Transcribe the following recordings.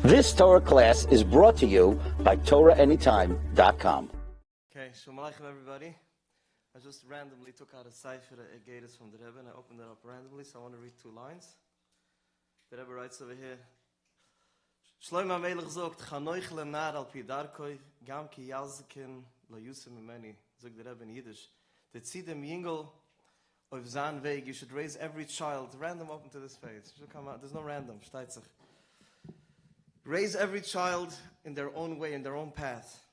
This Torah class is brought to you by TorahAnytime.com. Okay, Shalom Aleichem everybody. I just randomly took out a cipher that gave us from the Rebbe and I opened it up randomly, so I want to read two lines. The Rebbe writes over here, Shlomo HaMelech sagt, Chanoich lenar al pi darkoi, gam ki yazkin lo yusem imeni. Sagt the Rebbe in Yiddish. The tzidem yingel of zan weg, you should raise every child. Random open to this page. Should come out. There's no random. Steigt sich. Raise every child in their own way, in their own path.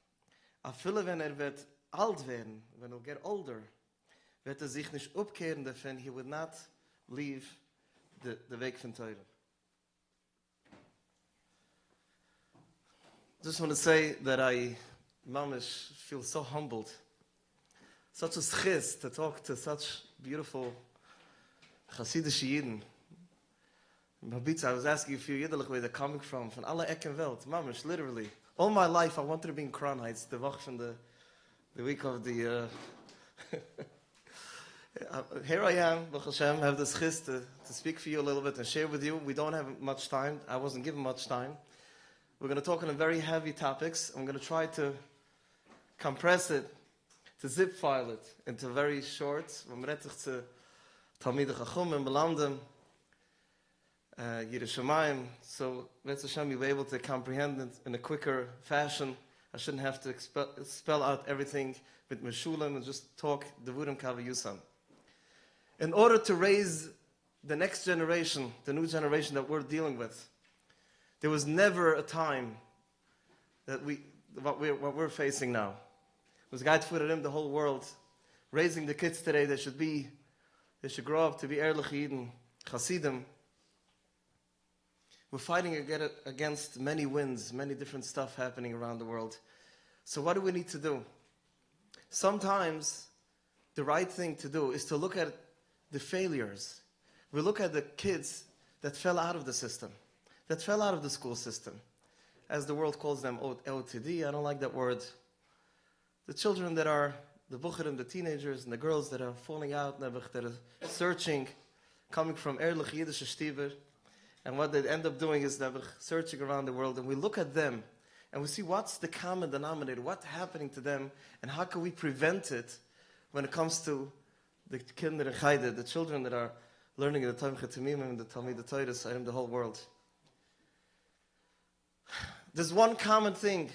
Afille wenn wird alt werden, when he'll get older, wird sich nicht upkehren davon, he would not leave the Weg von Torah. Just want to say that I, mamish, feel so humbled. Such a schiz to talk to such beautiful Hasidic Yidden. Babitza, I was asking a few Yiddelich where they're coming from alle Ecken Welt. Mamish, literally. All my life I wanted to be in Crown Heights, the Woche from the week of the... Here I am, Baruch Hashem, have this schiz to speak for you a little bit and share with you. We don't have much time. I wasn't given much time. We're going to talk on very heavy topics. I'm going to try to compress it, to zip file it into very short. To Talmidei Chacham Melamdim Merkaz. So Be'ez Hashem, you'll be able to comprehend it in a quicker fashion. I shouldn't have to spell out everything with Meshulam and just talk Devurim Kavayusam. In order to raise the next generation, the new generation that we're dealing with, there was never a time that what we're facing now. It was Gait Furerim, the whole world, raising the kids today. They should grow up to be Ehrlich Yidden, Hasidim. We're fighting against many winds, many different stuff happening around the world. So what do we need to do? Sometimes the right thing to do is to look at the failures. We look at the kids that fell out of the system, that fell out of the school system. As the world calls them, OTD, I don't like that word. The children that are, the bucherim, the teenagers, and the girls that are falling out, that are searching, coming from Ehrlich Yiddish Shtiver. And what they end up doing is they're searching around the world, and we look at them, and we see what's the common denominator, what's happening to them, and how can we prevent it when it comes to the kinder and chayde, the children that are learning the Tamim Chetamim and the Talmidei Torah in the whole world. There's one common thing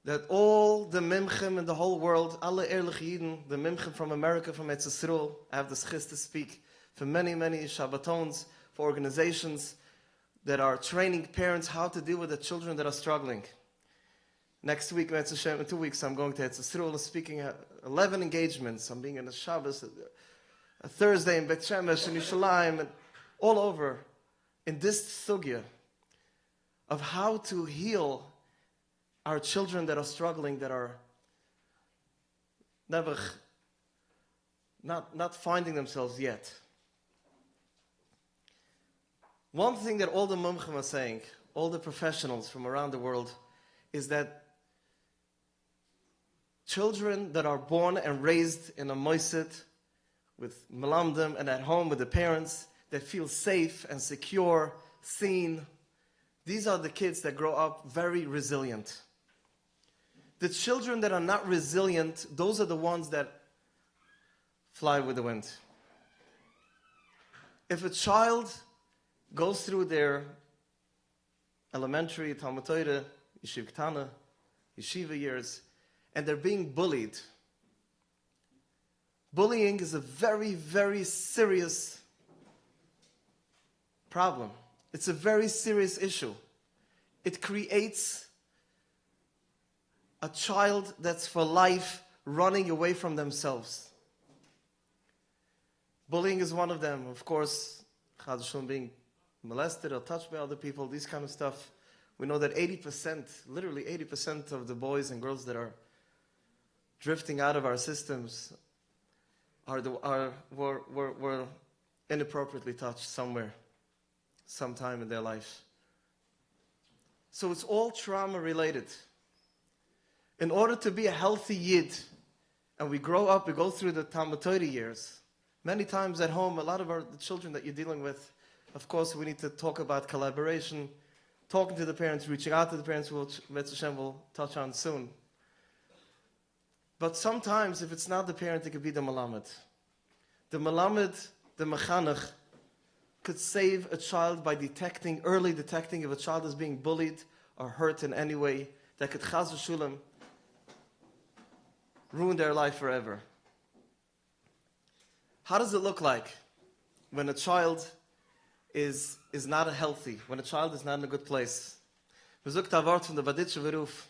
that all the mimchim in the whole world, alle Ehrlich Yidden, the mimchim from America, from Eretz Yisrael, I have the schiz to speak for many, many Shabbatons, for organizations that are training parents how to deal with the children that are struggling. Next week, in 2 weeks, I'm going to Eretz Yisrael speaking at 11 engagements. I'm being in a Shabbos, a Thursday in Beit Shemesh, in Yerushalayim, and all over in this sugya of how to heal our children that are struggling, that are never, not finding themselves yet. One thing that all the mumchim are saying, all the professionals from around the world, is that children that are born and raised in a moiset with melamdim and at home with the parents that feel safe and secure, seen, these are the kids that grow up very resilient. The children that are not resilient, those are the ones that fly with the wind. If a child goes through their elementary, Talmud Torah, Yeshiva Ktana, Yeshiva years, and they're being bullied. Bullying is a very, very serious problem. It's a very serious issue. It creates a child that's for life running away from themselves. Bullying is one of them. Of course, being molested or touched by other people, these kind of stuff. We know that 80%, literally 80% of the boys and girls that are drifting out of our systems were inappropriately touched somewhere, sometime in their life. So it's all trauma related. In order to be a healthy Yid, and we grow up, we go through the Talmud Torah years, many times at home, a lot of the children that you're dealing with, of course, we need to talk about collaboration, talking to the parents, reaching out to the parents, which Hashem will touch on soon. But sometimes, if it's not the parent, it could be the Melamed. The Melamed, the Mechanech, could save a child by early detecting if a child is being bullied or hurt in any way, that could chas v'shulam ruin their life forever. How does it look like when a child is not healthy, when a child is not in a good place? We zoekt a word from the Baditsche Beruf.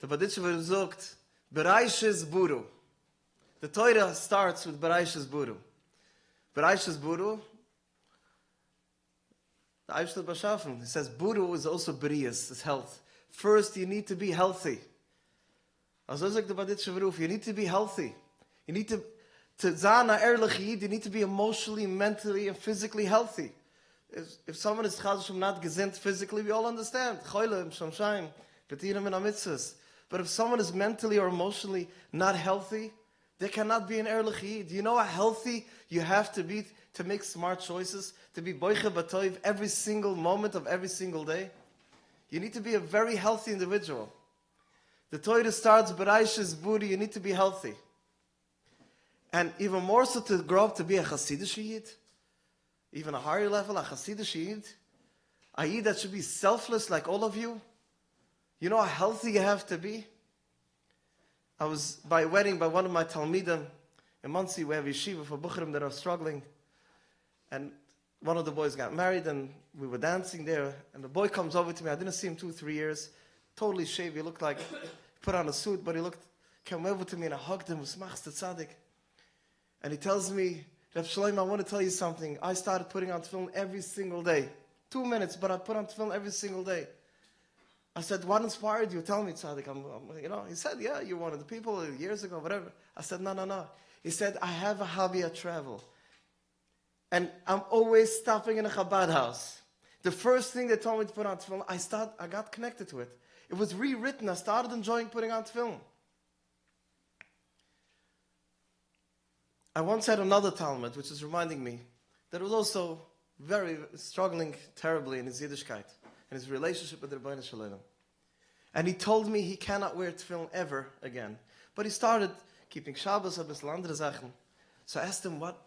The Baditsche Beruf zoekt, Bereishes Buru. The Torah starts with Bereishes Buru. Bereishes Buru, the Eibshter Bashafen, it says Buru is also Berias, is health. First, you need to be healthy. Also zoekt the Baditsche Beruf, you need to be healthy. You need to zana ehrlich yid, you need to be emotionally, mentally, and physically healthy. If someone is not gesinnt physically, we all understand. Choylem, shamshayim, betirim and amitzvahs. But if someone is mentally or emotionally not healthy, they cannot be an ehrlich yid. Do you know how healthy you have to be to make smart choices? To be boiche batoiv every single moment of every single day? You need to be a very healthy individual. The Torah starts, Bereishes Buri, you need to be healthy. And even more so to grow up to be a Hasidic Yid, even a higher level, a Hasidic Yid, a Yid that should be selfless like all of you. You know how healthy you have to be? I was by a wedding by one of my Talmidim. In Muncie, we have yeshiva for Bukhrim that are struggling. And one of the boys got married and we were dancing there. And the boy comes over to me. I didn't see him 2-3 years. Totally shaved. He looked like, he put on a suit, but came over to me and I hugged him. Smachs the tzaddik. And he tells me, Reb Shlomo, I want to tell you something. I started putting on tefillin every single day. 2 minutes, but I put on tefillin every single day. I said, what inspired you? Tell me, tzaddik. He said, yeah, you're one of the people years ago, whatever. I said, no. He said, I have a hobby, I travel. And I'm always stopping in a Chabad house. The first thing they told me to put on tefillin, I got connected to it. It was rewritten. I started enjoying putting on tefillin. I once had another Talmud, which is reminding me that was also very struggling terribly in his Yiddishkeit, in his relationship with the Rebbeinu Shalom. And he told me he cannot wear tefillin ever again. But he started keeping Shabbos, a bissl andere Sachen. So I asked him, what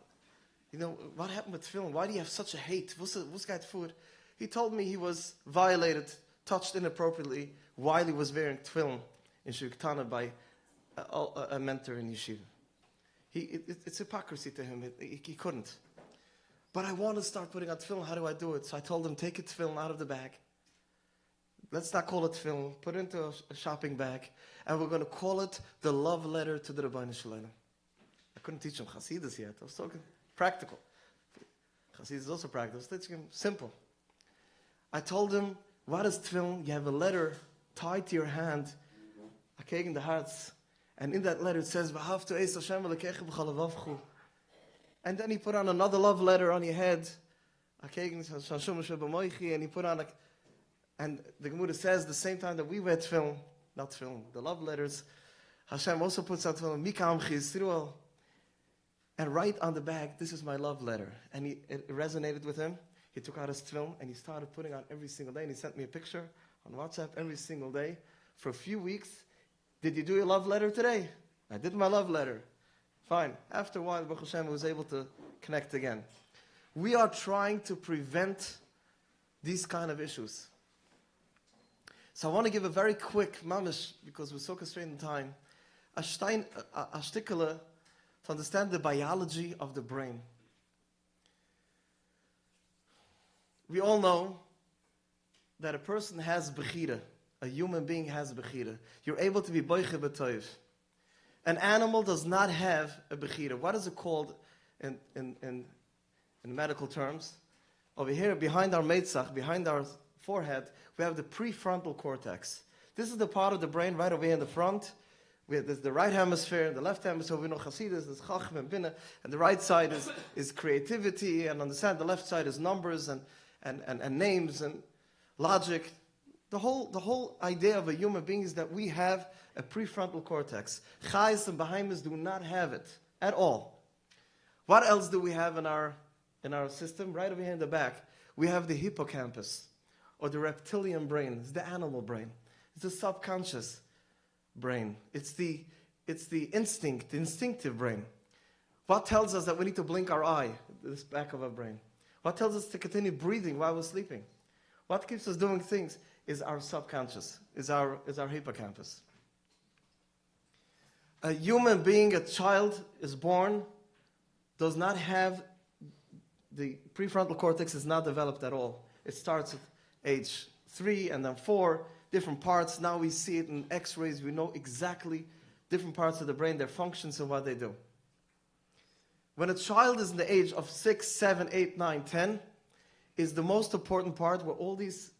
happened with tefillin? Why do you have such a hate? What's got food? He told me he was violated, touched inappropriately while he was wearing tefillin in Shirktana by a mentor in yeshiva. It's hypocrisy to him. He couldn't. But I want to start putting on tefillin. How do I do it? So I told him, take a tefillin out of the bag. Let's not call it tefillin. Put it into a shopping bag. And we're going to call it the love letter to the Rebbeinu Shalom. I couldn't teach him Hasidus yet. I was talking practical. Hasidus is also practical. I was teaching him simple. I told him, what is tefillin? You have a letter tied to your hand. Akegen the hearts. And in that letter it says, V'havtu eis Hashem elekecha b'chol levavchu. And then he put on another love letter on your head. And he put on and the Gemara says the same time that we wear tefillin, not tefillin, the love letters, Hashem also puts on tefillin, Mikam Chizruel. And right on the back, this is my love letter. And it resonated with him. He took out his tefillin and he started putting on every single day. And he sent me a picture on WhatsApp every single day for a few weeks. Did you do your love letter today? I did my love letter. Fine. After a while, Baruch Hashem was able to connect again. We are trying to prevent these kind of issues. So I want to give a very quick mamish, because we're so constrained in time, a shtikele to understand the biology of the brain. We all know that a person has bechira. A human being has bechira. You're able to be boiche b'toiv. An animal does not have a bechira. What is it called in medical terms? Over here, behind our meitzach, behind our forehead, we have the prefrontal cortex. This is the part of the brain right over here in the front. There's the right hemisphere, the left hemisphere, we know Hasidus, there's Chacham and Binah, and the right side is creativity, and understand the left side is numbers and names and logic. The whole idea of a human being is that we have a prefrontal cortex. Chayes and Bahamas do not have it at all. What else do we have in our system? Right over here in the back, we have the hippocampus. or the reptilian brain. It's the animal brain. It's the subconscious brain. It's the instinct, the instinctive brain. What tells us that we need to blink our eye? This back of our brain. What tells us to continue breathing while we're sleeping? What keeps us doing things is our subconscious, is our hippocampus. A human being, a child, is born, does not have, the prefrontal cortex is not developed at all. It starts at age 3 and then 4, different parts. Now we see it in x-rays. We know exactly different parts of the brain, their functions and what they do. When a child is in the age of 6, 7, 8, 9, 10, is the most important part where all these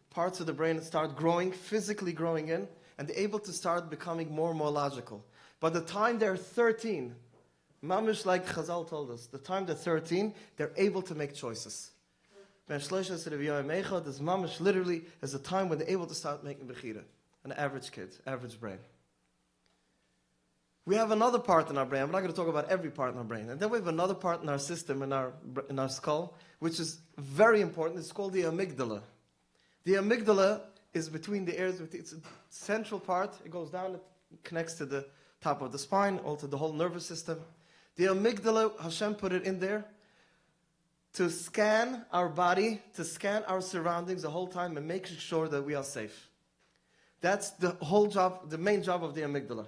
parts of the brain start growing, physically growing in, and they're able to start becoming more and more logical. By the time they're 13, mamish like Chazal told us, the time they're 13, they're able to make choices. This mamish literally is a time when they're able to start making bechira. An average kid, average brain. We have another part in our brain. I'm not going to talk about every part in our brain. And then we have another part in our system, in our skull, which is very important. It's called the amygdala. The amygdala is between the ears. It's a central part. It goes down. It connects to the top of the spine, or to the whole nervous system. The amygdala, Hashem put it in there to scan our body, to scan our surroundings the whole time and make sure that we are safe. That's the whole job, the main job of the amygdala.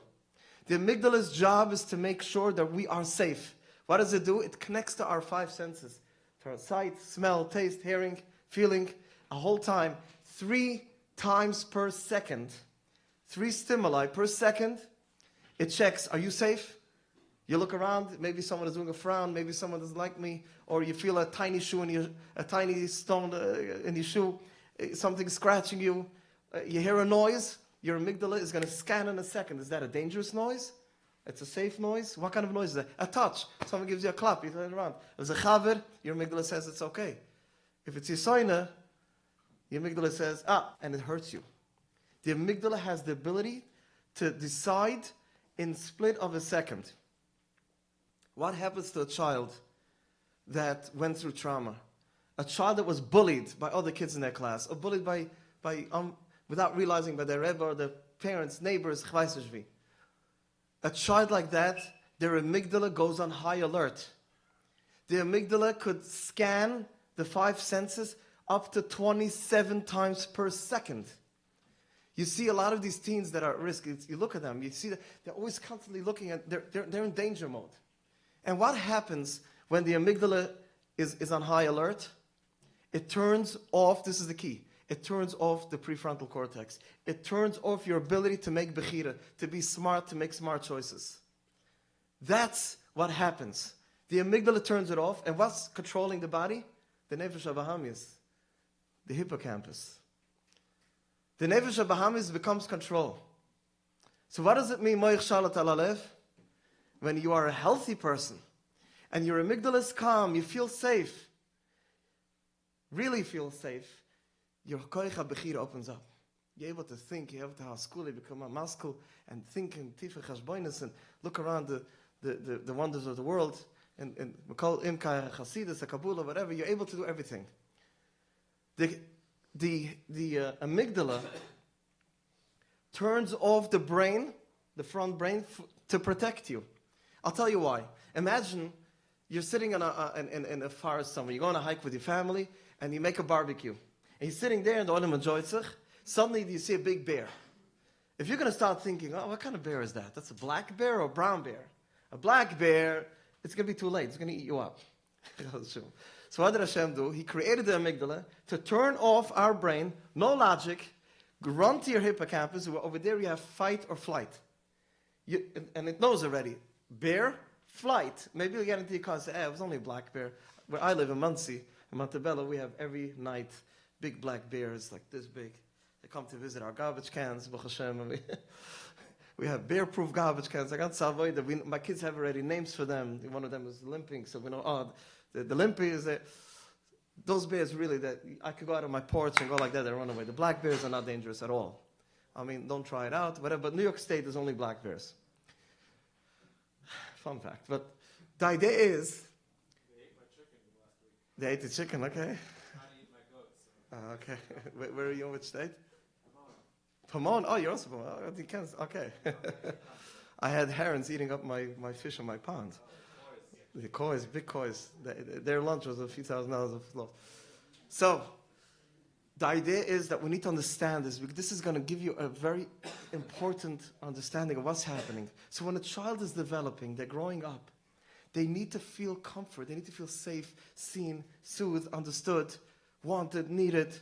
The amygdala's job is to make sure that we are safe. What does it do? It connects to our 5 senses. To our sight, smell, taste, hearing, feeling, a whole time. 3 times per second. 3 stimuli per second. It checks, are you safe? You look around, maybe someone is doing a frown, maybe someone doesn't like me, or you feel a tiny tiny stone in your shoe, something scratching you, you hear a noise, your amygdala is going to scan in a second. Is that a dangerous noise? It's a safe noise? What kind of noise is that? A touch. Someone gives you a clap, you turn around. If it's a chaver, your amygdala says it's okay. If it's yisoina, your amygdala says, and it hurts you. The amygdala has the ability to decide in split of a second. What happens to a child that went through trauma? A child that was bullied by other kids in their class, or bullied by without realizing by their rebbe or their parents, neighbors, a child like that, their amygdala goes on high alert. The amygdala could scan the 5 senses up to 27 times per second. You see a lot of these teens that are at risk. You look at them, you see that they're always constantly looking at, they're in danger mode. And what happens when the amygdala is on high alert? It turns off, this is the key, it turns off the prefrontal cortex. It turns off your ability to make bechira, to be smart, to make smart choices. That's what happens. The amygdala turns it off, and what's controlling the body? The nefesh habahamis, the hippocampus. The nefesh habahamis becomes control. So what does it mean, moich shalat alalev? When you are a healthy person, and your amygdala is calm, you feel safe, really feel safe, your koich ha-bechira opens up. You're able to think, you're able to have school, you become a maskul, and think in tife chashboinus, and look around the wonders of the world, and we call imka chasidus, a kabula, whatever, you're able to do everything. The amygdala turns off the brain, the front brain, to protect you. I'll tell you why. Imagine you're sitting in a forest somewhere. You go on a hike with your family, and you make a barbecue. And you're sitting there, and the olim enjoys sich. Suddenly, you see a big bear. If you're going to start thinking, what kind of bear is that? That's a black bear or a brown bear? A black bear, it's going to be too late. It's going to eat you up. So what did Hashem do? He created the amygdala to turn off our brain, no logic, run to your hippocampus, where over there you have fight or flight. And it knows already. Bear, flight. Maybe you'll get into your car and say, it was only a black bear. Where I live in Muncie, in Montebello, we have every night big black bears like this big. They come to visit our garbage cans, Baruch Hashem. We have bear-proof garbage cans. I got Savoy that my kids have already names for them. One of them is limping, so we know, the limpy is there. Those bears really, that I could go out on my porch and go like that and run away. The black bears are not dangerous at all. I mean, don't try it out, whatever. But New York State, there's only black bears. Fun fact. But the idea is... They ate my chicken last week. They ate the chicken, okay. Trying to eat my goats. So. Okay. Where are you in which state? Pomona. Oh, you're also Pomona. Oh, you can, okay. I had herons eating up my fish in my pond. The kois, big kois. Their lunch was a few $1,000s of loaf. So, the idea is that we need to understand this, because this is going to give you a very important understanding of what's happening. So when a child is developing, they're growing up, they need to feel comfort, they need to feel safe, seen, soothed, understood, wanted, needed.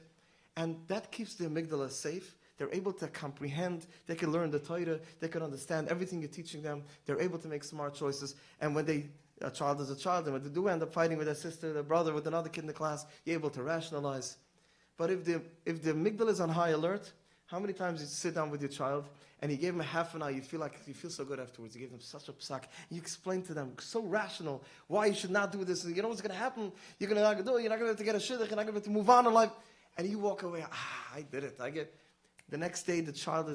And that keeps the amygdala safe. They're able to comprehend, they can learn the Torah, they can understand everything you're teaching them, they're able to make smart choices. And when a child is a child, and when they do end up fighting with their sister, their brother, with another kid in the class, you're able to rationalize. But if the amygdala is on high alert, how many times you sit down with your child and you gave them a half an hour, you feel so good afterwards. You gave them such a psak. You explain to them, so rational, why you should not do this. You know what's going to happen? You're not going to do it. You're not going to have to get a shidduch. You're not going to have to move on in life. And you walk away, I did it. The next day, the child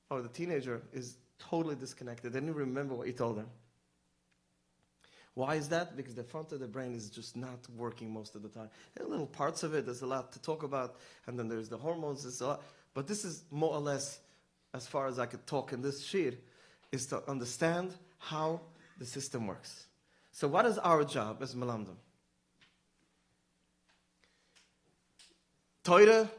the teenager is totally disconnected. They didn't remember what you told them. Why is that? Because the front of the brain is just not working most of the time. There are little parts of it, there's a lot to talk about, and then there's the hormones, there's a lot. But this is more or less, as far as I could talk in this shir, is to understand how the system works. So what is our job as Melamdim? Torah,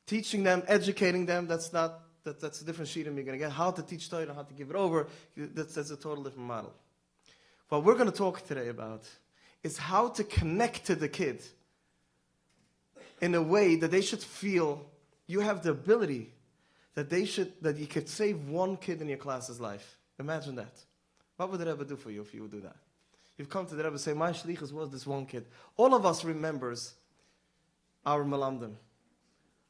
teaching them, educating them, that's a different shir you're going to get. How to teach Torah, how to give it over, that's a total different model. What we're going to talk today about is how to connect to the kid in a way that they should feel you have the ability that you could save one kid in your class's life. Imagine that. What would the Rebbe do for you if you would do that? You've come to the Rebbe and say, my shlichus was this one kid. All of us remembers our Melamdim.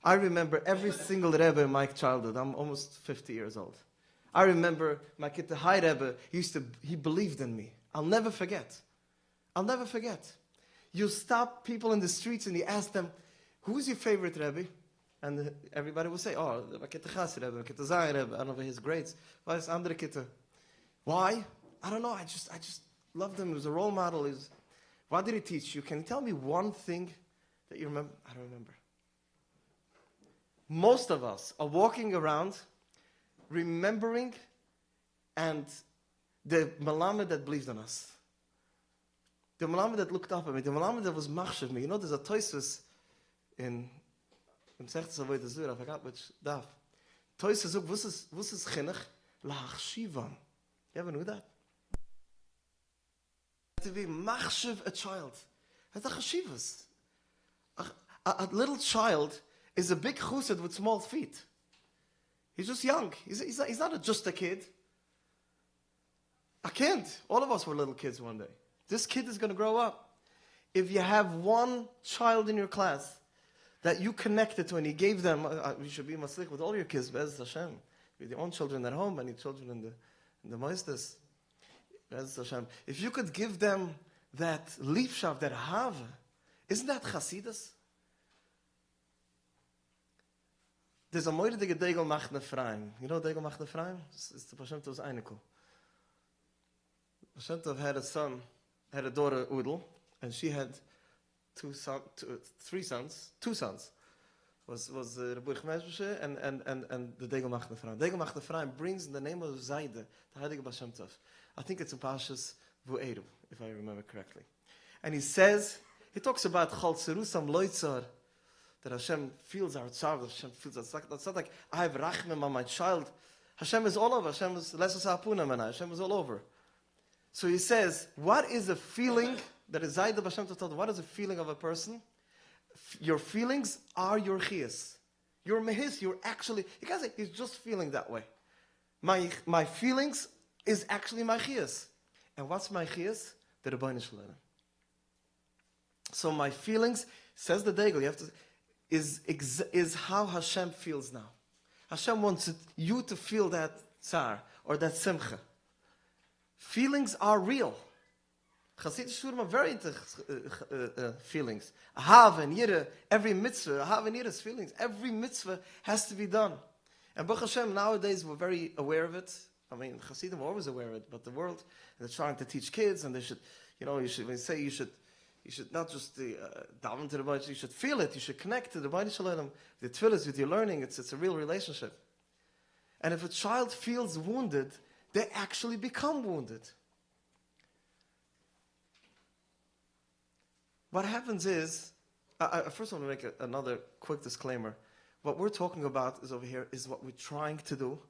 I remember every single Rebbe in my childhood. I'm almost 50 years old. I remember my kid, the High Rebbe, he believed in me. I'll never forget. You stop people in the streets and you ask them, who's your favorite Rebbe? And everybody will say, my kid the Chassid Rebbe, my kid the Zayin Rebbe, I don't know his grades. Why? I don't know, I just loved him. He was a role model. What did he teach you? Can you tell me one thing that you remember? I don't remember. Most of us are walking around remembering and the Melamed that believed in us. The Melamed that looked up at me. The Melamed that was machshav me. You know, there's a Toysus in Sechtes Avodah Zura, I forgot which daf. Toysus says, what's is chinuch? La'achshivam. You ever knew that? To be machshav a child. That's a chashivas. A little child is a big chused with small feet. He's just young. He's not just a kid. I can't. All of us were little kids one day. This kid is going to grow up. If you have one child in your class that you connected to and you gave them, you should be maslich with all your kids, Be'ez Hashem. With your own children at home and your children in the moistus. Be'ez Hashem. If you could give them that liefshav, that have, isn't that chasidus? There's a moidige Degel Machne Freim. You know Degel Machne Freim? It's the Hashem Tov's Einikel. Hashem Tov had a daughter, Udel, and she had two sons. Was Rabbi Chmeshbeshe and the Degel Machne Freim. Degel Machne Freim brings in the name of Zayde, the Heilige Hashem Tov. I think it's in Pashas Vu'eru, if I remember correctly. And he talks about Chol Tzerusam Loitzar, that Hashem feels our child. Hashem feels us. That's not like I have rachmim on my child. Hashem is all over. Hashem is lesser sapunam and Hashem is all over. So he says, what is a feeling that is Zayd of Hashem to tell? What is a feeling of a person? Your feelings are your chiyas. Your mehis. You're actually. You can't say he's just feeling that way. My feelings is actually my chiyas. And what's my chiyas? The Rebbeinu Shalom. So my feelings, says the Degel, you have to. Is how Hashem feels now. Hashem wants you to feel that tsar or that simcha. Feelings are real. Chassid Shurim are very into feelings. Ahav and Yireh, every mitzvah, Ahav and Yireh's feelings. Every mitzvah has to be done. And Baruch Hashem, nowadays we're very aware of it. I mean, Chassidim are always aware of it, but the world, they're trying to teach kids, and they should, when you say you You should not just daven to the Beit. You should feel it. You should connect to the Beit Shalom. The tefillas with your learning. It's a real relationship. And if a child feels wounded, they actually become wounded. What happens is, I first want to make another quick disclaimer. What we're talking about is over here is what we're trying to do.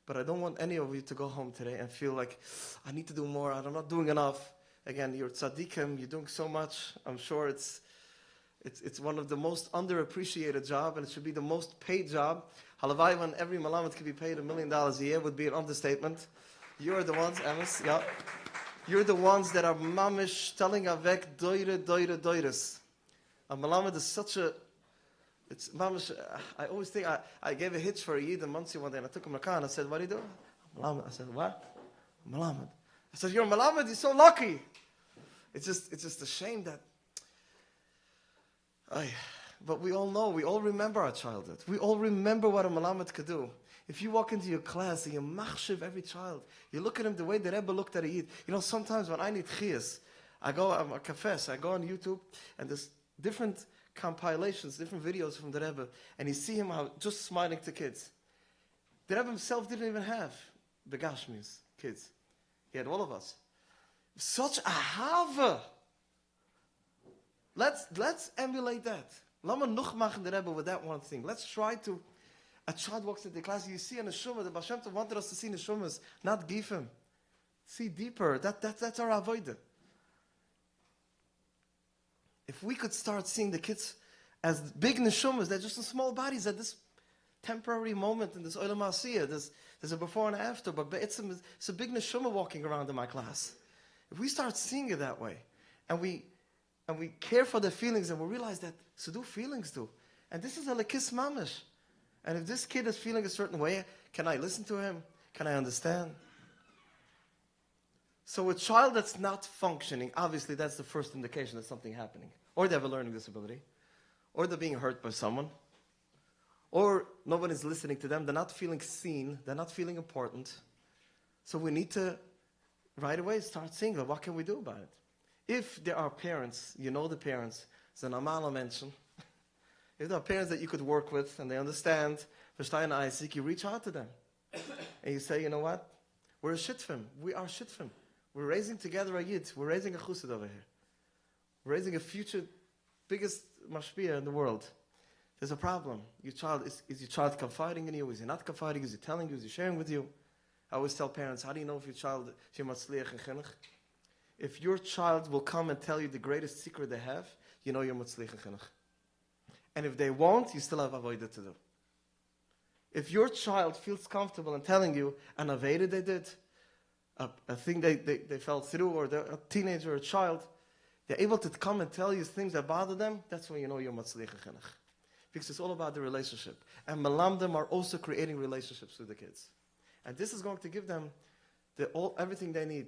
But I don't want any of you to go home today and feel like, I need to do more. I'm not doing enough. Again, you're tzaddikim, you're doing so much. I'm sure it's one of the most underappreciated job, and it should be the most paid job. Halavai, when every Melamed could be paid $1 million a year, would be an understatement. You're the ones, Amos, yeah. You're the ones that are mamish telling avek doires. A Melamed is such a, it's mamish, I always think, I gave a hitch for a Yid in Muncie one day, and I took him a car, and I said, what do you do? Melamed. I said, what? Melamed. I said, you're a Melamed, you're so lucky. It's just a shame that, but we all know, we all remember our childhood. We all remember what a Melamed could do. If you walk into your class and you machshiv every child, you look at him the way the Rebbe looked at a Yid. You know, sometimes when I need chiyas, I go on YouTube, and there's different compilations, different videos from the Rebbe, and you see him out just smiling to kids. The Rebbe himself didn't even have begashmis, kids. He had all of us. Such a hava. Let's emulate that. Lama noch machen the Rebbe with that one thing. Let's try to. A child walks into the class, you see a neshama. The Baal Shem Tov wanted us to see neshamas, not gifim. See deeper. That's our avodah. If we could start seeing the kids as big neshamas, they're just in small bodies at this temporary moment in this olam asiyah. There's a before and after, but it's a big neshama walking around in my class. If we start seeing it that way, and we care for their feelings, and we realize that so do feelings do, and this is a lekis mamish. And if this kid is feeling a certain way, can I listen to him? Can I understand? So a child that's not functioning, obviously that's the first indication that something happening. Or they have a learning disability, or they're being hurt by someone, or nobody's listening to them, they're not feeling seen, they're not feeling important. So we need to, right away, start seeing, well, what can we do about it? If there are parents, you know the parents, it's an amala mention. If there are parents that you could work with, and they understand, verstehen Isaac, you reach out to them. And you say, you know what? We're a shitfim. We are shitfim. We're raising together a yid. We're raising a chussid over here. We're raising a future biggest mashpia in the world. There's a problem. Your child is your child confiding in you? Is he not confiding? Is he telling you? Is he sharing with you? I always tell parents, how do you know if your child is matzliach in chinuch? If your child will come and tell you the greatest secret they have, you know you're matzliach in chinuch. And if they won't, you still have avodah to do. If your child feels comfortable in telling you an avodah they did, a thing they fell through, or they're a teenager or a child, they're able to come and tell you things that bother them, that's when you know you're matzliach in chinuch. Because it's all about the relationship. And Melamdim are also creating relationships with the kids. And this is going to give them everything they need.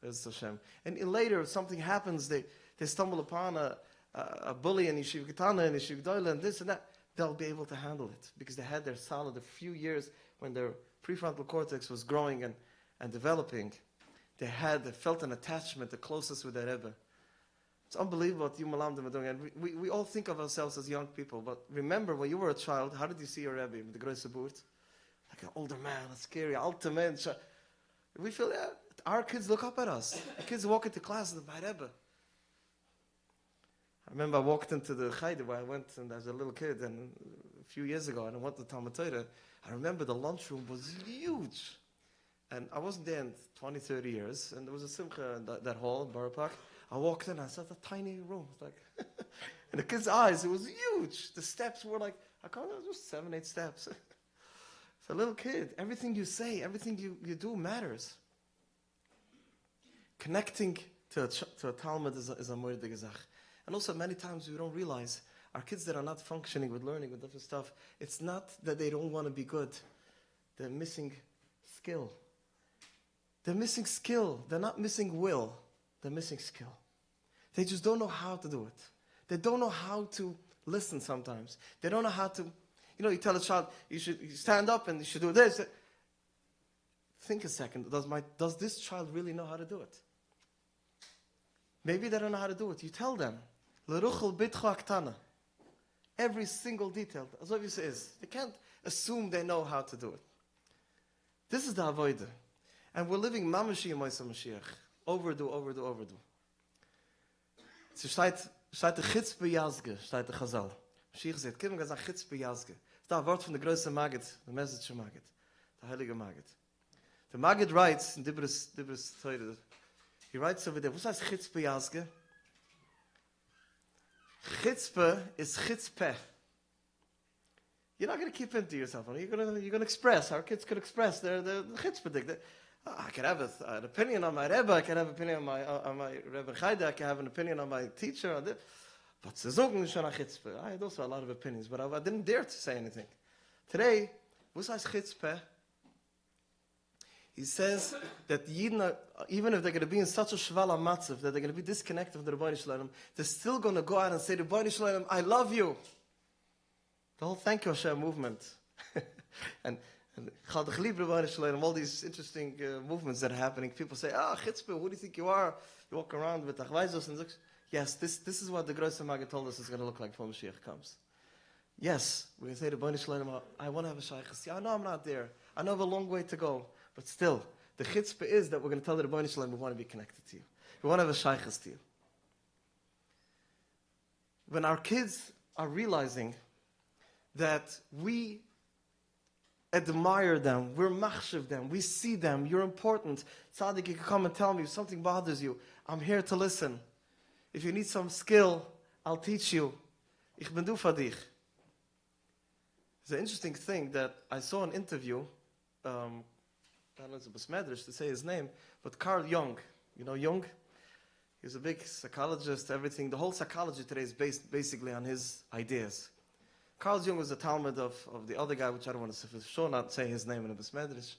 Hashem. And later, if something happens, they stumble upon a bully in Yeshiva Ketana and Yeshiva Gdoila and this and that, they'll be able to handle it. Because they had their solid, a few years when their prefrontal cortex was growing and developing, they felt an attachment, the closest with their Rebbe. It's unbelievable what you Melamdim are doing. And we all think of ourselves as young people, but remember, when you were a child, how did you see your Rebbe with the Große Burt? Like an older man, a scary, alter man. We feel, yeah, our kids look up at us. The kids walk into class and my Rebbe. I remember I walked into the Cheder where I went and as a little kid, and a few years ago, and I went to Talmud Torah. I remember the lunchroom was huge. And I wasn't there in 20, 30 years, and there was a simcha in that hall in Borough Park. I walked in, I saw a tiny room. It's like, in the kids' eyes, it was huge. The steps were like, I can't know, just 7, 8 steps. It's a little kid. Everything you say, everything you do matters. Connecting to a Talmud is a moedige zach. And also, many times we don't realize our kids that are not functioning with learning, with different stuff, it's not that they don't want to be good. They're missing skill. They're missing skill. They're not missing will. They're missing skill. They just don't know how to do it. They don't know how to listen sometimes. They don't know how to, you tell a child, you stand up and you should do this. Think a second, does this child really know how to do it? Maybe they don't know how to do it. You tell them. L'ruchel bitcho aktana. Every single detail. As obvious it is. They can't assume they know how to do it. This is the avodah. And we're living mamashi Moisa Mashiach. Overdo. So steht the Chitzpe Yazge, steht the Chazal. Mashiach sagt, Kim gesagt Chitzpe Yazge. Das ist ein Wort von der größten Magid, der Message Magid, der heilige Magid. The Magid writes in Dibris Torah, he writes over there, was heißt Chitzpe Yazge? Chitzpe is chitzpeh. You're not going to keep into yourself. You're going to express. Our kids could express their chitzpeh. I can have an opinion on my Rebbe. I can have an opinion on my Rebbe Chayda. I can have an opinion on my teacher. On this. But Zizogn is schon a chitzpeh. I had also a lot of opinions, but I didn't dare to say anything. Today, what is chitzpeh? He says that Yidden, even if they're going to be in such a shvala matzav, that they're going to be disconnected from the Rebbeinu Shalom, they're still going to go out and say, Rebbeinu Shalom, I love you. The whole Thank You Hashem movement. and Chadach Lieb Rebbeinu Shalom, all these interesting movements that are happening. People say, chitzpeh, who do you think you are? You walk around with achvaisos and yes, this is what the Gross Maggid told us is going to look like before Mashiach comes. Yes, we're going to say to Rebbeinu Shalom, I want to have a shaykhs. I know I'm not there. I know I have a long way to go. But still, the chitzpah is that we're going to tell the Rebbeinu Shalom we want to be connected to you. We want to have a shaykhs to you. When our kids are realizing that we admire them, we're machshav them, we see them, you're important. Tzaddik, you can come and tell me if something bothers you. I'm here to listen. If you need some skill, I'll teach you. Ich bin du für dich. It's an interesting thing that I saw an interview, I don't know if it's a besmedrash to say his name, but Carl Jung. You know Jung? He's a big psychologist, everything. The whole psychology today is based basically on his ideas. Carl Jung was a Talmud of the other guy, which I don't want to for sure not say his name in a besmedrash.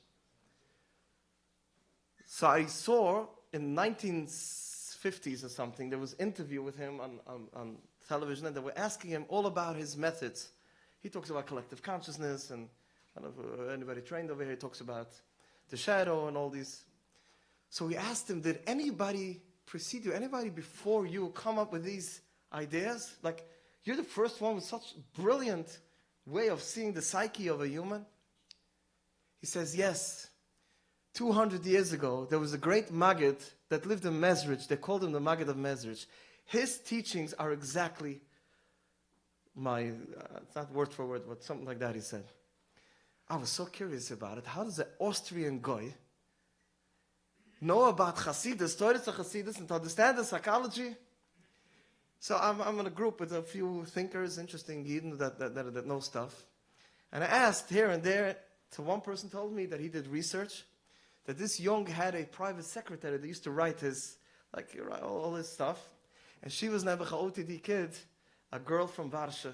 So I saw in 1950s or something, there was an interview with him on television, and they were asking him all about his methods. He talks about collective consciousness, and I don't know if anybody trained over here, he talks about the shadow and all these. So we asked him, did anybody precede you, anybody before you come up with these ideas? Like, you're the first one with such brilliant way of seeing the psyche of a human? He says, yes. 200 years ago, there was a great Maggid that lived in Mezrich. They called him the Maggid of Mezrich. His teachings are exactly my, it's not word for word, but something like that he said. I was so curious about it. How does an Austrian guy know about Hasidus, Torah Hasidus, and to understand the psychology? So I'm in a group with a few thinkers, interesting Yidden that know stuff. And I asked here and there, so one person told me that he did research, that this Jung had a private secretary that used to write his, like, all his stuff. And she was never a OTD kid, a girl from Varsha,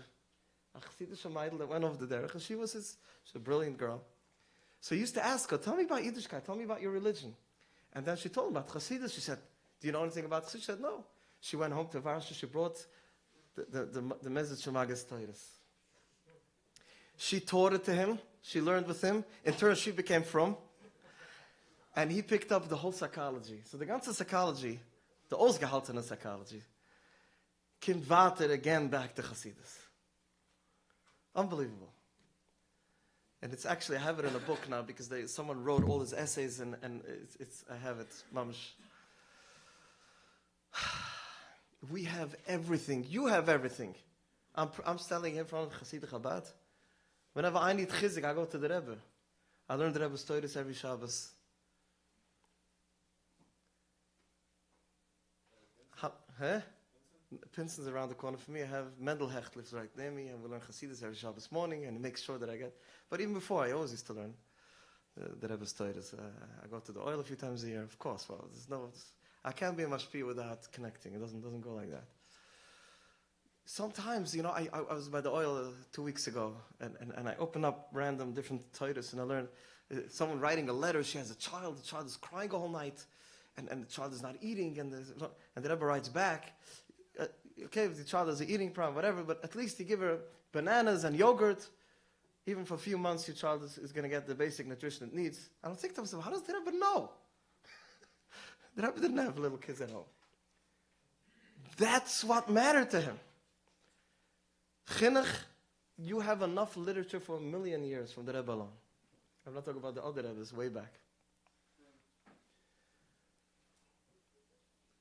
a Chassidische Meidl that went over the derech, and she's a brilliant girl. So he used to ask her, tell me about Yiddishkeit, tell me about your religion. And then she told him about Chassidus. She said, do you know anything about Chassidus? She said, no. She went home to Varsha, she brought the message of Maggid Toiris. She taught it to him, she learned with him. In turn, she became from. And he picked up the whole psychology. So the ganze psychology, the ausgehaltene psychology, converted again back to Chassidus. Unbelievable. And it's actually, I have it in a book now because someone wrote all his essays and I have it, mamish. We have everything. You have everything. I'm standing here in front of Hasidic Chabad. Whenever I need chizik, I go to the Rebbe. I learn the Rebbe's Torah every Shabbos. Huh? Pinson's around the corner for me. I have Mendel Hecht lives right near me, and we learn Hasidus every Shabbos morning, and he makes sure that I get. But even before, I always used to learn the Rebbe's Torah. I go to the oil a few times a year, of course. Well, I can't be a mashpia without connecting. It doesn't go like that. Sometimes, I was by the oil 2 weeks ago, and I open up random different Torahs, and I learn someone writing a letter. She has a child. The child is crying all night, and the child is not eating, and the Rebbe writes back. Okay, if the child has an eating problem, whatever, but at least you give her bananas and yogurt. Even for a few months, your child is going to get the basic nutrition it needs. And I think to myself, how does the Rebbe know? The Rebbe didn't have little kids at home. That's what mattered to him. Chinuch, you have enough literature for 1,000,000 years from the Rebbe alone. I'm not talking about the other Rebbes, way back.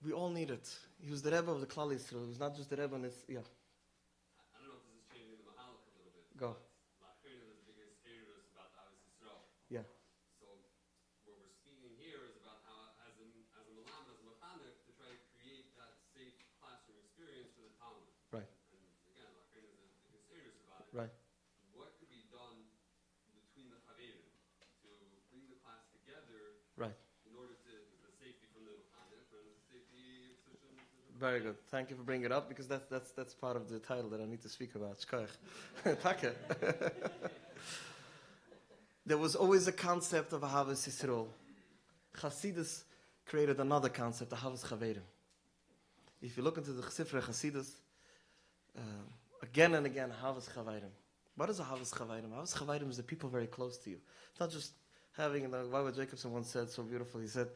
We all need it. He was the Rebbe of the Klal Yisrael. He was not just the Rebbe on his, yeah. I don't know if this is changing the Mahalach a little bit. Go. Lachrin is the biggest errors about Ahavas Yisrael. Yeah. So what we're speaking here is about how, as a Melamdim, as a Mechanech, to try to create that safe classroom experience for the Talmud. Right. And again, Lachrin is the biggest errors about it. Right. What could be done between the Chaverim to bring the class together? Right. In order to the safety from the Mechanech and the safety of such a Very good. Thank you for bringing it up, because that's part of the title that I need to speak about. Shkoyach. Danke. There was always a concept of Ahavas Yisrael. Chassidus created another concept, Ahavas Chaverim. If you look into the Sifrei Chassidus, again and again, Ahavas Chaverim. What is Ahavas Chaverim? Ahavas Chaverim is the people very close to you. It's not just having, like Rabbi Jacobson once said so beautiful, he said,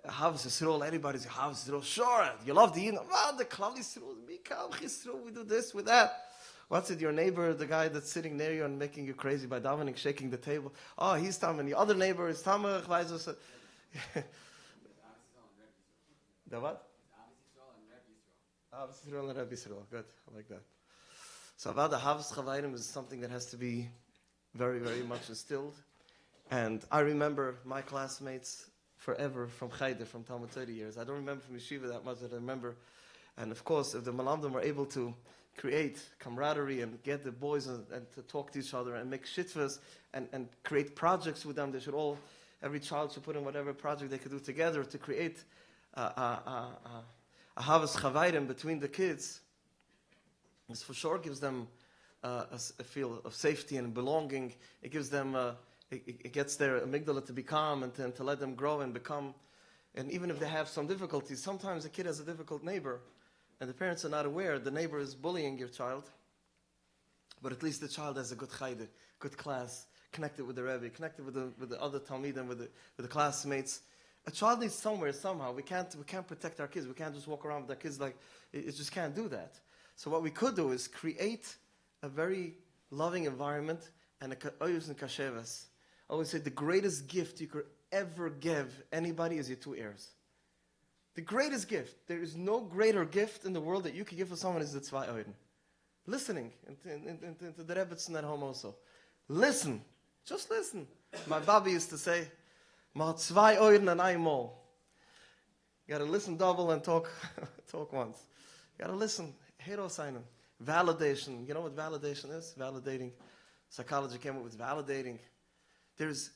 Ahavas Yisrael, anybody's Ahavas Yisrael, sure, you love the Yin, well, the Klal Yisrael, Mikam Yisrael, we do this, with that. What's it, your neighbor, the guy that's sitting near you and making you crazy by davening, shaking the table, oh, he's Tam, and the other neighbor is Tamach, the what? Ahavas Yisrael and Rebbe Yisrael, good, I like that. So about the Ahavas Chaverim is something that has to be very, very much instilled. And I remember my classmates forever from Chayder, from Talmud 30 years. I don't remember from Yeshiva that much, that I remember. And of course, if the Melamdim were able to create camaraderie and get the boys and to talk to each other and make shitvas and create projects with them, they should all, every child should put in whatever project they could do together to create a Ahavas Chaverim between the kids. This for sure gives them a feel of safety and belonging. It gives them, it gets their amygdala to be calm and to let them grow and become. And even if they have some difficulties, sometimes a kid has a difficult neighbor, and the parents are not aware the neighbor is bullying your child. But at least the child has a good chayde, good class, connected with the Rebbe, connected with the other talmidim, with the classmates. A child needs somewhere, somehow. We can't protect our kids. We can't just walk around with our kids like it just can't do that. So what we could do is create a very loving environment and a oyus and kashevas. I always say the greatest gift you could ever give anybody is your two ears. The greatest gift. There is no greater gift in the world that you could give for someone is the zwei oiden. Listening to the Rebbetzin at home also. Listen. Just listen. My Baba used to say, Ma zwei oiden and einmal. You got to listen double and talk once. You got to listen. Hero sign. Validation. You know what validation is? Validating. Psychology came up with validating.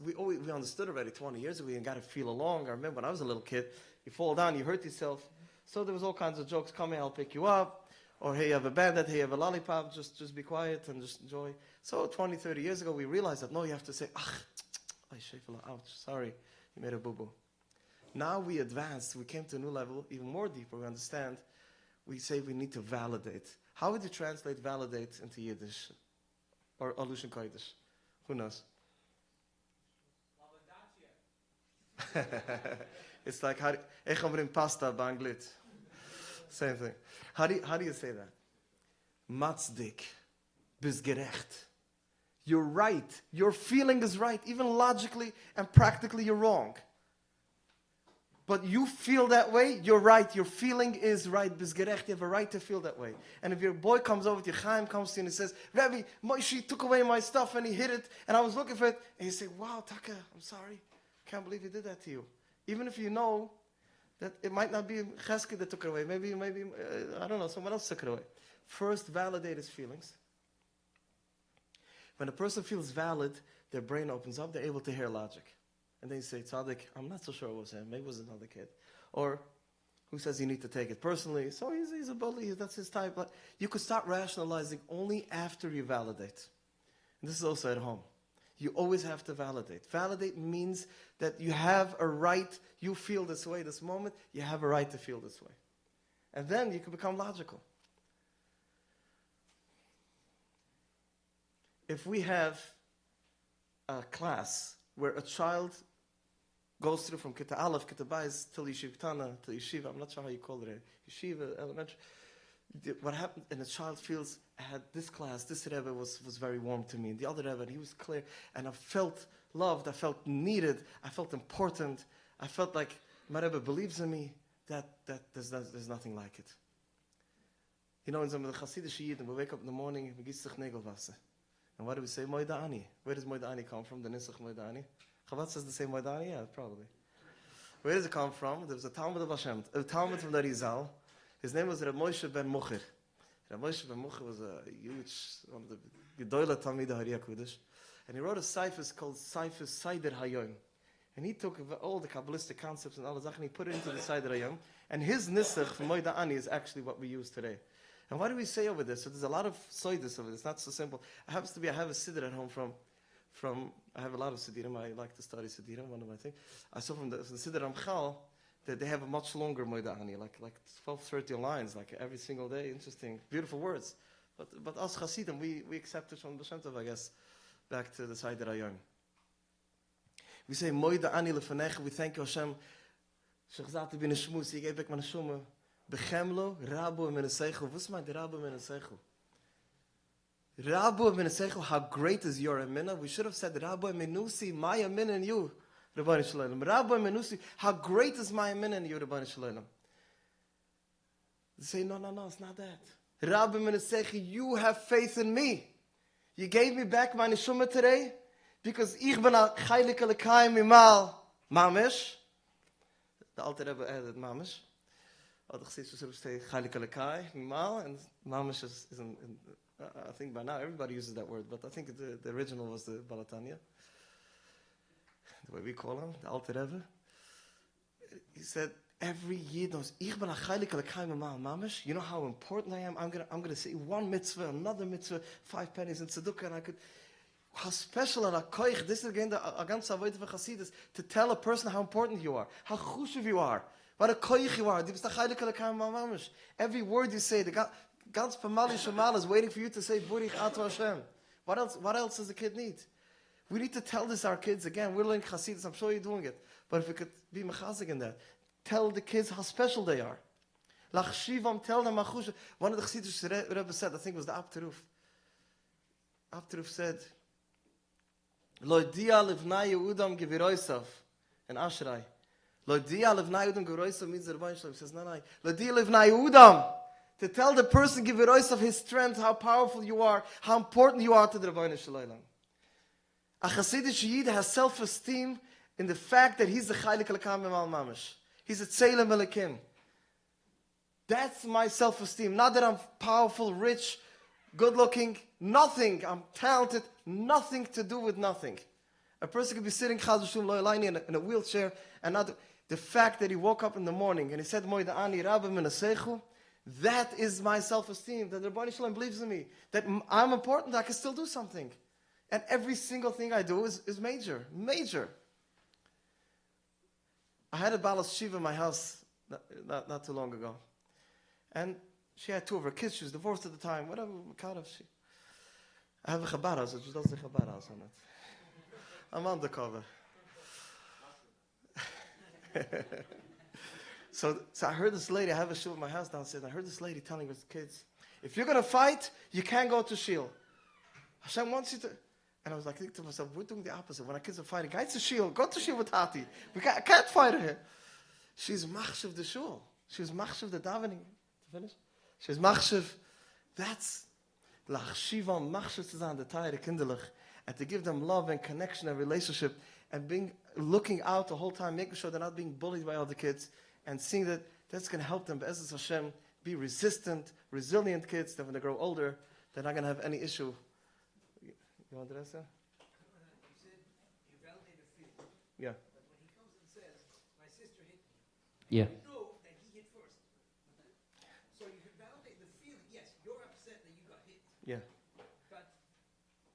We understood already 20 years ago. You got to feel along. I remember when I was a little kid, you fall down, you hurt yourself. So there was all kinds of jokes. Come here, I'll pick you up. Or hey, you have a bandit, hey, you have a lollipop. Just be quiet and just enjoy. So 20, 30 years ago, we realized that no, you have to say, ouch, sorry, you made a boo-boo. Now we advanced. We came to a new level, even more deeper. We understand. We say we need to validate. How would you translate validate into Yiddish? Or Lushan Kodesh? Who knows? It's like, ich bring pasta banglit. Same thing. How do you say that? Matzdik, bis gerecht. You're right. Your feeling is right. Even logically and practically, you're wrong. But you feel that way, you're right. Your feeling is right. Bis gerecht, you have a right to feel that way. And if your boy comes over to you, Chaim comes to you and he says, Rabbi, Moshe took away my stuff and he hid it, and I was looking for it. And you say, wow, Taka, I'm sorry. Can't believe he did that to you. Even if you know that it might not be Chesky that took it away. Maybe I don't know, someone else took it away. First, validate his feelings. When a person feels valid, their brain opens up, they're able to hear logic. And then you say, Tzaddik, I'm not so sure it was him. Maybe it was another kid. Or, who says you need to take it personally? So he's a bully, that's his type. But you could start rationalizing only after you validate. And this is also at home. You always have to validate. Validate means that you have a right, you feel this way, this moment, you have a right to feel this way. And then you can become logical. If we have a class where a child goes through from Kita Aleph, Kita Bais, till Yeshiva Tana, till Yeshiva, I'm not sure how you call it, Yeshiva, elementary. What happened, and the child feels, I had this class, this Rebbe was very warm to me, and the other Rebbe, he was clear, and I felt loved, I felt needed, I felt important, I felt like my Rebbe believes in me, that there's nothing like it. You know, in some of the Hasidic Yidden, we wake up in the morning, we get sich Negelwasser. And what do we say? Moida Ani. Where does Moida Ani come from? The Nisach Moida Ani. Chabad says the same Moida Ani? Yeah, probably. Where does it come from? There was a Talmud of Hashem, a Talmud from the Rizal. His name was Reb Moshe ben Mucher. Reb Moshe ben Mucher was a huge, one of the Gedoyle Talmidei Hariya Kodesh. And he wrote a Seifus called Seifus Seider Hayom. And he took all the Kabbalistic concepts and all the Zach, and he put it into the Seider Hayom. And his Nisach from Moida Ani is actually what we use today. And what do we say over this? So there's a lot of soidus over this. It's not so simple. It happens to be I have a siddur at home from I have a lot of siddurim. I like to study siddurim. One of my things. I saw from the siddur Ramchal that they have a much longer Moida Ani, like 12, 13 lines, like every single day. Interesting, beautiful words. But us Hasidim, we accept it from the Shem Tov, I guess. Back to the Seider Hayom. We say Moida Ani lefanech. We thank you Hashem. Shechzati bin Shmus. He gave back my neshama. Bechemlo, Rabu Meneseichu. What's my Rabu Meneseichu? Rabu Meneseichu, how great is your Amina? We should have said Rabu Menusi, my Amina in you, Rabbi Shalom. Rabu Menusi, how great is my Amina in you, Rabbi Shalom. They say, no, it's not that. Rabu Meneseichu, you have faith in me. You gave me back my neshama today because ich bin a chaylik alekayim mimal mamish. The Alter Rebbe added mamish. And mamish is I think by now everybody uses that word, but I think the original was the Balatanya, the way we call him, the Alter Rebbe. He said every Yid knows. Ich bin a chaylik alekayim mamish. You know how important I am. I'm gonna say one mitzvah, another mitzvah, 5 pennies in tzedukah, and I could. How special and a koich. This is again the ganze avodah of Chassidus, to tell a person how important you are, how chushuv you are. What a koich you are. Every word you say, the Gans Pamali Shamal is waiting for you to say Burich Atu Hashem. What else does the kid need? We need to tell this our kids again. We're learning Chassidus. I'm sure you're doing it. But if we could be mechazik in that, tell the kids how special they are. Lach Shivam, tell them Achush. One of the Chassidus Rebbe said, I think it was the Abteruf. Abteruf said, Lo dia livnai Yehudam geviroisav in Ashrai. Lo dia livnai Yehudam geviroisav means the Rebbe Shalom says, no. Lo dia livnai Yehudam. To tell the person geviroisav his strength, how powerful you are, how important you are to the Rebbe Shalom. A Hasidic Yid has self-esteem in the fact that he's the Chaylik Alakam Emal Mamish. He's a Tzeilem Elikim. That's my self-esteem. Not that I'm powerful, rich, good-looking, nothing. I'm talented, nothing to do with nothing. A person could be sitting in a wheelchair, and not the fact that he woke up in the morning and he said, Moida Ani Rabbi Menasechu, that is my self-esteem, that the Rebbe Shalom believes in me, that I'm important, I can still do something. And every single thing I do is major. I had a Balas Shiva in my house not too long ago. And she had 2 of her kids. She was divorced at the time. Whatever, I have a Chabad house, which doesn't say Chabad house on it. I'm undercover. So I heard this lady, I have a shiva in my house downstairs, and I heard this lady telling her kids, if you're going to fight, you can't go to Shil. Hashem wants you to... And I was like, thinking to myself, we're doing the opposite. When our kids are fighting, go to Shil with Tati. I can't fight her. She's machshav the shul. She's machshav the davening. To finish? She's machshav. That's lachshivam machshav to zan the tayre kinderlich, and to give them love and connection and relationship, and looking out the whole time, making sure they're not being bullied by other kids, and seeing that that's going to help them, Be'ezus Hashem, be resistant, resilient kids, that when they grow older, they're not going to have any issue. You want to answer? You said you validate a feeling. Yeah. But when he comes and says, my sister hit me, Yeah. you know that he hit first. So you can validate the feeling. Yes, you're upset that you got hit. Yeah. But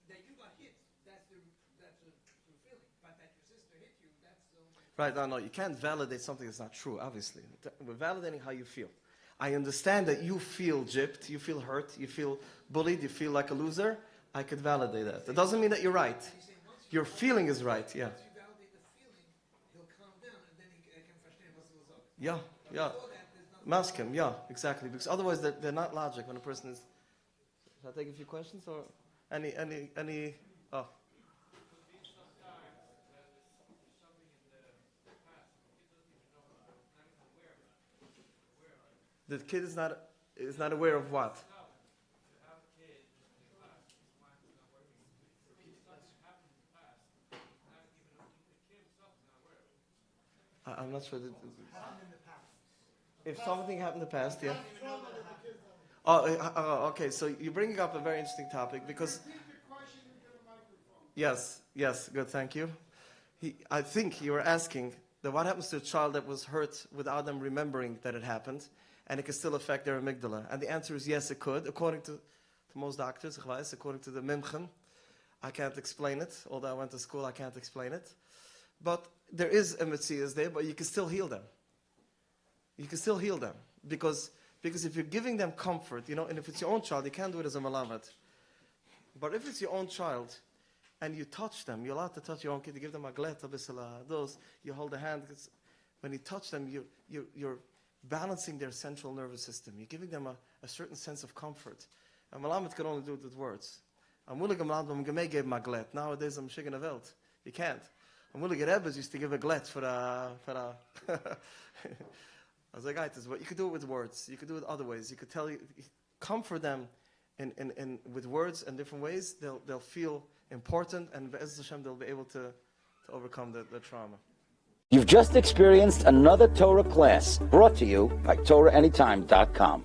that you got hit, that's the feeling. But that your sister hit you, that's the... Right, no, you can't validate something that's not true, obviously. We're validating how you feel. I understand that you feel gypped, you feel hurt, you feel bullied, you feel like a loser. I could validate that. That doesn't mean that you're right. Your feeling is right, yeah. Once you validate the feeling, he'll calm Yeah, yeah. Maskim, yeah, exactly. Because otherwise they're not logic when a person is. Shall I take a few questions or any? Oh. The kid is not aware of what? I'm not sure. If something happened in the past, yeah. Okay. So you're bringing up a very interesting topic because. Yes, good, thank you. I think you were asking that what happens to a child that was hurt without them remembering that it happened, and it can still affect their amygdala. And the answer is yes, it could. According to most doctors, according to the mimchen, I can't explain it. Although I went to school, I can't explain it. But there is a metzias there, but you can still heal them. You can still heal them. Because if you're giving them comfort, and if it's your own child, you can't do it as a malamed. But if it's your own child, and you touch them, you're allowed to touch your own kid, you give them a glet, those, you hold the hand, when you touch them, you're balancing their central nervous system. You're giving them a certain sense of comfort. And malamed can only do it with words. Nowadays, I'm shaking a welt. You can't. Rebbes used to give a glet for a I was like, but you could do it with words. You could do it other ways. You could comfort them in with words and different ways. They'll feel important, and Be'ez Hashem, they'll be able to overcome the trauma. You've just experienced another Torah class brought to you by TorahAnytime.com.